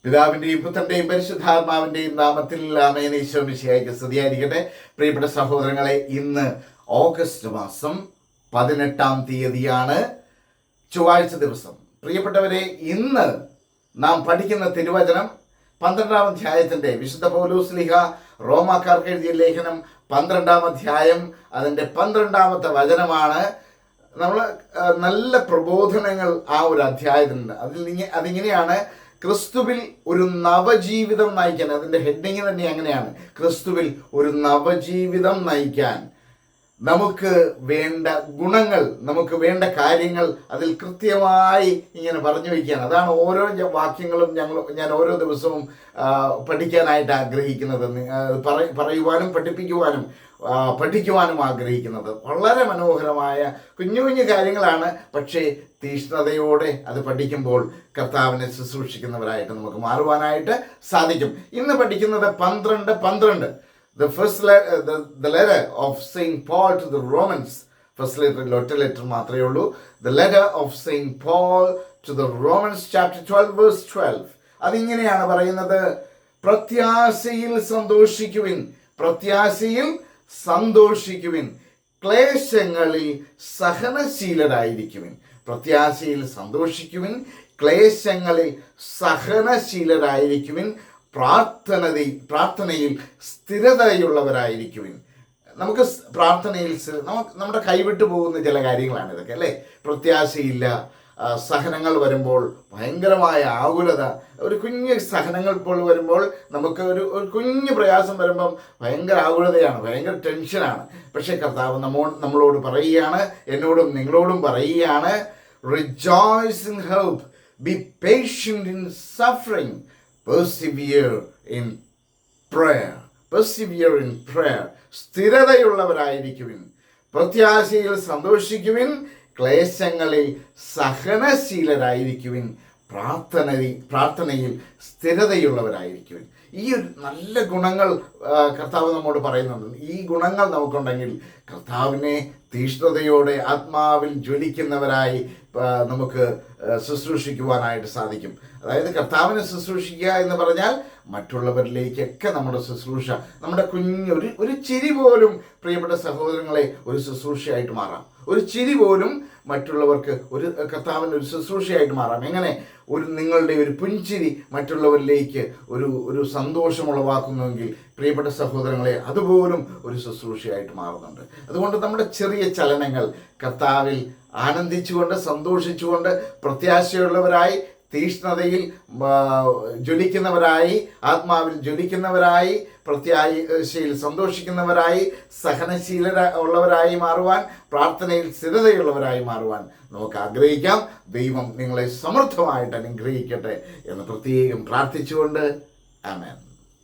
പിതാവിന്റെയും പുത്രന്റെയും പരിശുദ്ധാത്മാവിന്റെയും നാമത്തിൽ ആമേൻ. ഈശോ മിശിഹായ്ക്ക് സ്തുതിയായിരിക്കട്ടെ. പ്രിയപ്പെട്ട സഹോദരങ്ങളെ, ഇന്ന് ഓഗസ്റ്റ് മാസം 18-ാം തീയതിയാണ്, ചൊവ്വാഴ്ച ദിവസം. പ്രിയപ്പെട്ടവരെ, ഇന്ന് നാം പഠിക്കുന്ന തിരുവചനം 12-ാം അധ്യായത്തിന്റെ വിശുദ്ധ പൗലോസ്ലീഹ റോമാക്കാർക്ക് എഴുതിയ ലേഖനം 12-ാം അധ്യായം അതിൻ്റെ 12-ാമത്തെ വചനമാണ്. നമ്മൾ നല്ല പ്രബോധനങ്ങൾ ആ ഒരു അധ്യായത്തിനുണ്ട്. അതിങ്ങനെയാണ്: ക്രിസ്തുവിൽ ഒരു നവജീവിതം നയിക്കാൻ. അതിൻ്റെ ഹെഡിങ് തന്നെ അങ്ങനെയാണ്: ക്രിസ്തുവിൽ ഒരു നവജീവിതം നയിക്കാൻ നമുക്ക് വേണ്ട ഗുണങ്ങൾ, നമുക്ക് വേണ്ട കാര്യങ്ങൾ അതിൽ കൃത്യമായി ഇങ്ങനെ പറഞ്ഞു വയ്ക്കുകയാണ്. അതാണ് ഓരോ വാക്യങ്ങളും ഞാൻ ഓരോ ദിവസവും പഠിക്കാനായിട്ട് ആഗ്രഹിക്കുന്നത്, പറയുവാനും പഠിക്കുവാനും ആഗ്രഹിക്കുന്നത്. വളരെ മനോഹരമായ കുഞ്ഞു കുഞ്ഞു കാര്യങ്ങളാണ്. പക്ഷേ തീഷ്ണതയോടെ അത് പഠിക്കുമ്പോൾ കർത്താവിനെ ശുശ്രൂഷിക്കുന്നവരായിട്ട് നമുക്ക് മാറുവാനായിട്ട് സാധിക്കും. ഇന്ന് പഠിക്കുന്നത് 12. The letter of Saint Paul to the Romans. First letter, ഒറ്റ ലെറ്റർ മാത്രമേ ഉള്ളൂ. The letter of Saint Paul to the Romans chapter 12 verse 12. അതിങ്ങനെയാണ് പറയുന്നത്: പ്രത്യാശയിൽ സന്തോഷിക്കുവിൻ, ക്ലേശങ്ങളിൽ സഹനശീലരായിരിക്കുവിൻ. പ്രത്യാശയിൽ സന്തോഷിക്കുവിൻ, ക്ലേശങ്ങളിൽ സഹനശീലരായിരിക്കുവിൻ, പ്രാർത്ഥനയിൽ സ്ഥിരതയുള്ളവരായിരിക്കുവിൻ. നമുക്ക് പ്രാർത്ഥനയിൽ നമ്മുടെ കൈവിട്ടു പോകുന്ന ചില കാര്യങ്ങളാണ് ഇതൊക്കെ, അല്ലേ? പ്രത്യാശയില്ല, സഹനങ്ങൾ വരുമ്പോൾ ഭയങ്കരമായ ആകുലത, ഒരു കുഞ്ഞ് സഹനങ്ങൾ ഇപ്പോൾ വരുമ്പോൾ നമുക്ക് ഒരു കുഞ്ഞു പ്രയാസം വരുമ്പം ഭയങ്കര ആകുലതയാണ്, ഭയങ്കര ടെൻഷനാണ്. പക്ഷേ കർത്താവ് നമ്മളോട് പറയുകയാണ്, എന്നോടും നിങ്ങളോടും പറയുകയാണ്: rejoice in hope, be patient in suffering, persevere in prayer. സ്ഥിരതയുള്ളവരായിരിക്കുവിൻ, പ്രത്യാശയിൽ സന്തോഷിക്കുവിൻ, ക്ലേശങ്ങളിൽ സഹനശീലരായിരിക്കുവിൻ, പ്രാർത്ഥനയിൽ സ്ഥിരതയുള്ളവരായിരിക്കുവിൻ. ഈ ഒരു നല്ല ഗുണങ്ങൾ കർത്താവ് നമ്മോട് പറയുന്നുണ്ട്. ഈ ഗുണങ്ങൾ നമുക്കുണ്ടെങ്കിൽ കർത്താവിനെ തീഷ്ണതയോടെ ആത്മാവിൽ ജ്വലിക്കുന്നവരായി നമുക്ക് ശുശ്രൂഷിക്കുവാനായിട്ട് സാധിക്കും. അതായത് കർത്താവിനെ ശുശ്രൂഷിക്കുക എന്ന് പറഞ്ഞാൽ മറ്റുള്ളവരിലേക്കൊക്കെ നമ്മുടെ ശുശ്രൂഷ, നമ്മുടെ ഒരു ചിരി പോലും, പ്രിയപ്പെട്ട സഹോദരങ്ങളെ, ഒരു ശുശ്രൂഷയായിട്ട് മാറാം. ഒരു ചിരി പോലും മറ്റുള്ളവർക്ക് കർത്താവിൻ്റെ ഒരു ശുശ്രൂഷയായിട്ട് മാറാം. എങ്ങനെ? നിങ്ങളുടെ ഒരു പുഞ്ചിരി മറ്റുള്ളവരിലേക്ക് ഒരു സന്തോഷമുളവാക്കുന്നുവെങ്കിൽ, പ്രിയപ്പെട്ട സഹോദരങ്ങളെ, അതുപോലും ഒരു ശുശ്രൂഷയായിട്ട് മാറുന്നുണ്ട്. അതുകൊണ്ട് നമ്മുടെ ചെറിയ ചലനങ്ങൾ കർത്താവിൽ ആനന്ദിച്ചുകൊണ്ട്, സന്തോഷിച്ചുകൊണ്ട്, പ്രത്യാശയുള്ളവരായി, തീഷ്ണതയിൽ ജ്വലിക്കുന്നവരായി, ആത്മാവിൽ ജ്വലിക്കുന്നവരായി, പ്രത്യാശയിൽ സന്തോഷിക്കുന്നവരായി, ഉള്ളവരായി മാറുവാൻ, പ്രാർത്ഥനയിൽ സ്ഥിരതയുള്ളവരായി മാറുവാൻ നമുക്ക് ആഗ്രഹിക്കാം. ദൈവം നിങ്ങളെ സമൃദ്ധമായിട്ട് അനുഗ്രഹിക്കട്ടെ എന്ന് പ്രത്യേകം പ്രാർത്ഥിച്ചുകൊണ്ട് ആമേൻ.